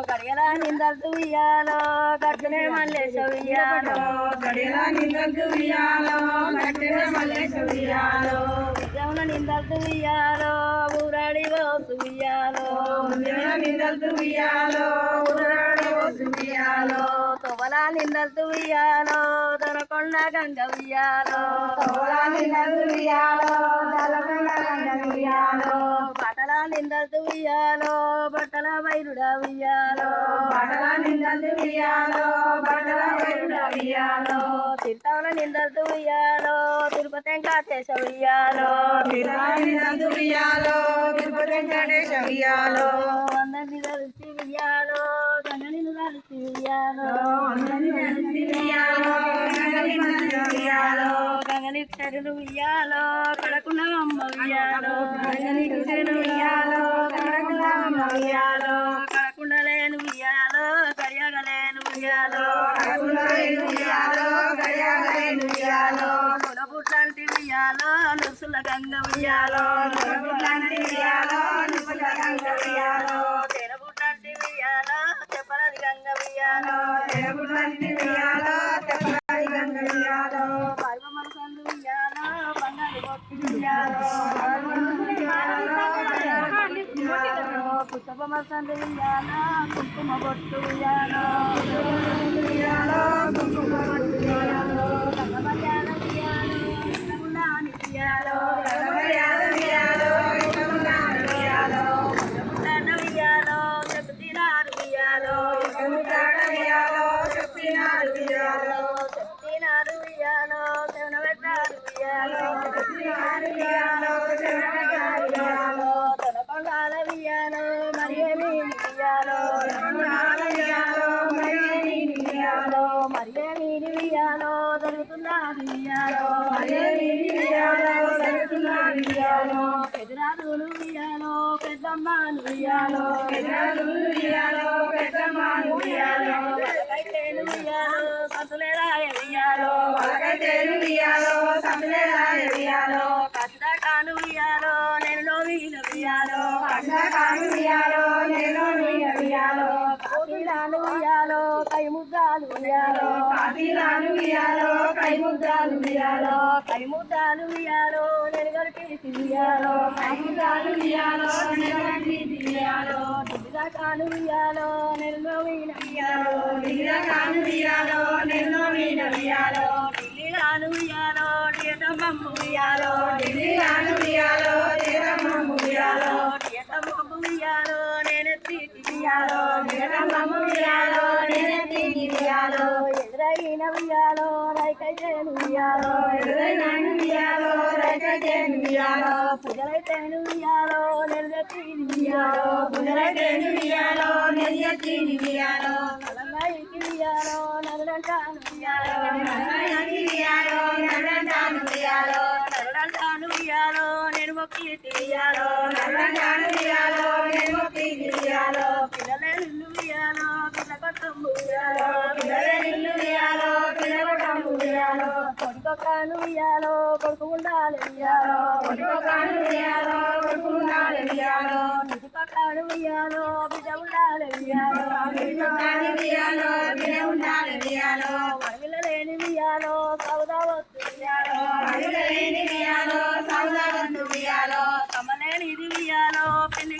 గడియలా నిందలు ఉయ్యాలో గట్టునే మల్లేశ ఉయ్యాలో గడియలా నిందలు ఉయ్యాలో గట్టునే మల్లేశ ఉయ్యాలో విజయముల నిందలు ఉయ్యాలో ఊరాడి ఓసు ఉయ్యాలో నిందలు ఉయ్యాలో ఊరాడి ఓసు ఉయ్యాలో తొవలా నిందలు ఉయ్యాలో దొరకొండ గంగ ఉయ్యాలో తొవలా నిందలు ఉయ్యాలో దొరకొండ గంగ ఉయ్యాలో బట్టల నిందలు ఉయ్యాలో బట్టల బయలుడ ఉయ్యాలో బట్టల నిందలు ఉయ్యాలో బట్టల బయలుడ ఉయ్యాలో తీర్థముల నిందలు ఉయ్యాలో తిరుపతి వెంకటేశ ఉయ్యాలో నిందలు ఉయ్యాలో తిరుపతి వెంకటేశ ఉయ్యాలో అందరిని కలిసి ఉయ్యాలో గంగని కలిసి ఉయ్యాలో గంగని చెరులు ఉయ్యాలో కడకుండా అమ్మ ఉయ్యాలో కడకుండా లేను ఉయ్యాలో కడియగలేను ఉయ్యాలో పుట్లాంటి ఉయ్యాలో నుసుల గంగ ఉయ్యాలో తెరపుట్లాంటి ఉయ్యాలో చెప్పలది గంగ ఉయ్యాలో పర్వమల సందు ఉయ్యాలో బంగారు బొట్టు ఉయ్యాలో పుష్పమల సందు ఉయ్యాలో కుంకుమ బొట్టు ఉయ్యాలో కన్నమర్యాద ఉయ్యాలో పెదరాదులు ఉయ్యాలో పెద్దమ్మను ఉయ్యాలో సంతులే రాయ ఉయ్యాలో కష్టకాను ఉయ్యాలో నేను లోవిన ఉయ్యాలో కాశీలాను ఉయ్యాలో కై ముద్దాలు ఉయ్యాలో కై ముద్దాలు ఉయ్యాలో నేను గడిపి ఉయ్యాలో కాను ఉయ్యాలో నేను లోవిన ఉయ్యాలో కాను ఉయ్యాలో డియటమ్మమ్మ ఉయ్యాలో డియటమ్మమ్మ ఉయ్యాలో నేను ఉయ్యాలో ఎదురైన ఉయ్యాలో రైకైతేను ఉయ్యాలో పుజలైతేను ఉయ్యాలో నెలగెత్తిని ఉయ్యాలో నల్లైకి ఉయ్యాలో నల్లంటాను ఉయ్యాలో నేను మొక్కి ఉయ్యాలో పిల్లలే నిన్ను ఉయ్యాలో పిల్ల కొట్టమ్ము ఉయ్యాలో కొడుకొక్కను ఉయ్యాలో కొడుకు ఉండాలి ఉయ్యాలో నిధి పక్కను ఉయ్యాలో బిడ్డ ఉండాలి ఉయ్యాలో వరవిల లేని ఉయ్యాలో సౌదా వస్తు ఉయ్యాలో కమలేనిది ఉయ్యాలో పెళ్లి